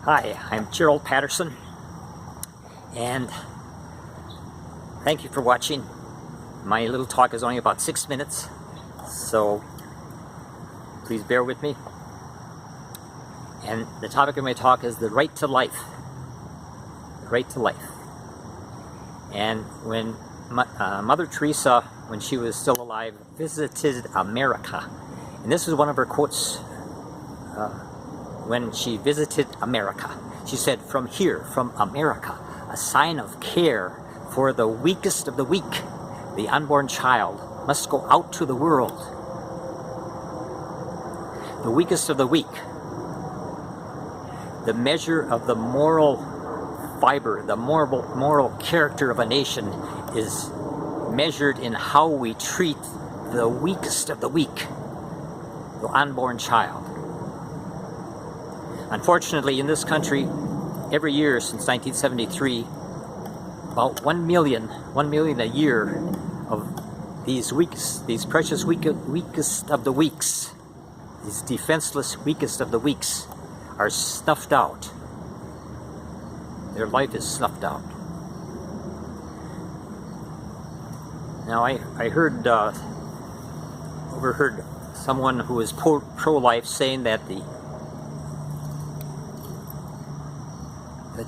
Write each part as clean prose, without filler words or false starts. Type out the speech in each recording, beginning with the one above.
Hi, I'm Gerald Patterson, and thank you for watching. My little talk is only about 6 minutes, so please bear with me. And the topic of my talk is the right to life. The right to life. And when Mother Teresa, when she was still alive, visited America, and this is one of her quotes when she visited America. She said, "From here, from America, a sign of care for the weakest of the weak, the unborn child, must go out to the world." The weakest of the weak. The measure of the moral fiber, the moral character of a nation is measured in how we treat the weakest of the weak, the unborn child. Unfortunately, in this country, every year since 1973, about 1 million a year of these precious weakest of the weaks, these defenseless weakest of the weaks, are snuffed out. Their life is snuffed out. Now, I overheard someone who is pro-life saying that the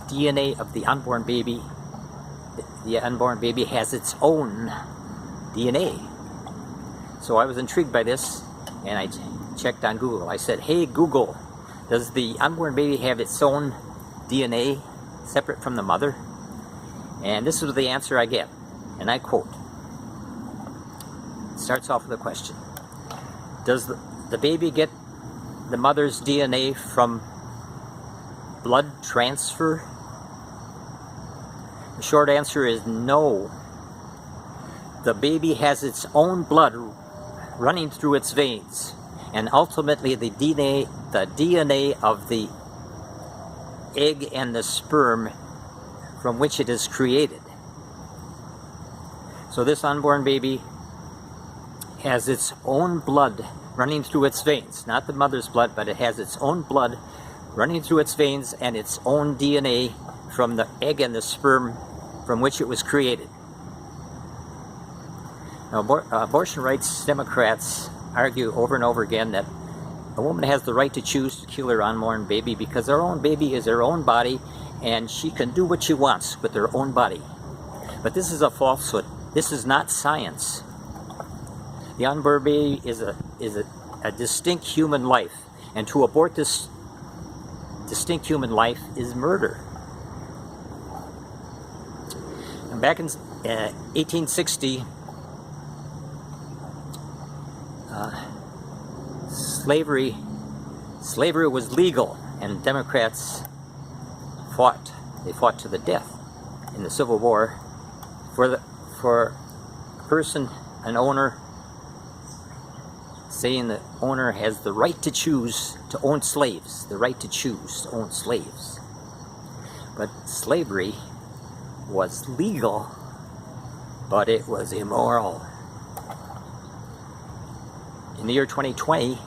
DNA of the unborn baby has its own DNA. So I was intrigued by this, and I checked on Google. I said, "Hey Google, does the unborn baby have its own DNA separate from the mother?" And this is the answer I get, and I quote. It starts off with a question. Does the baby get the mother's DNA from blood transfer? The short answer is no. The baby has its own blood running through its veins, and ultimately the DNA of the egg and the sperm from which it is created. So this unborn baby has its own blood running through its veins, not the mother's blood, but it has its own blood running through its veins and its own DNA from the egg and the sperm from which it was created. Now, abortion rights Democrats argue over and over again that a woman has the right to choose to kill her unborn baby because her own baby is her own body and she can do what she wants with her own body. But this is a falsehood. This is not science. The unborn baby is a distinct human life, and to abort this distinct human life is murder. And back in 1860, slavery was legal, and Democrats fought. They fought to the death in the Civil War for a person, an owner, saying the owner has the right to choose to own slaves, the right to choose to own slaves. But slavery was legal, but it was immoral. In the year 2020,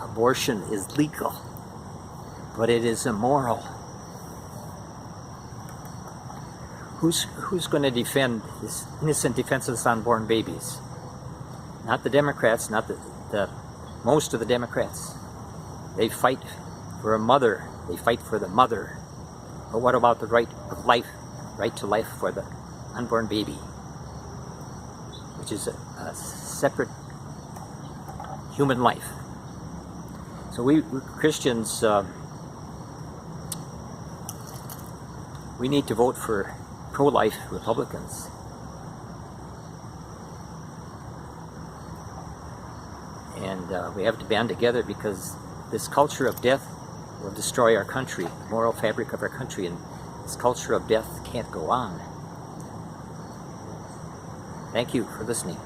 abortion is legal, but it is immoral. Who's going to defend this innocent, defenseless unborn babies? Not the Democrats, not the most of the Democrats. They fight for a mother. They fight for the mother. But what about the right of life, right to life for the unborn baby, which is a separate human life? So we Christians, we need to vote for pro-life Republicans. And we have to band together because this culture of death will destroy our country, the moral fabric of our country, and this culture of death can't go on. Thank you for listening.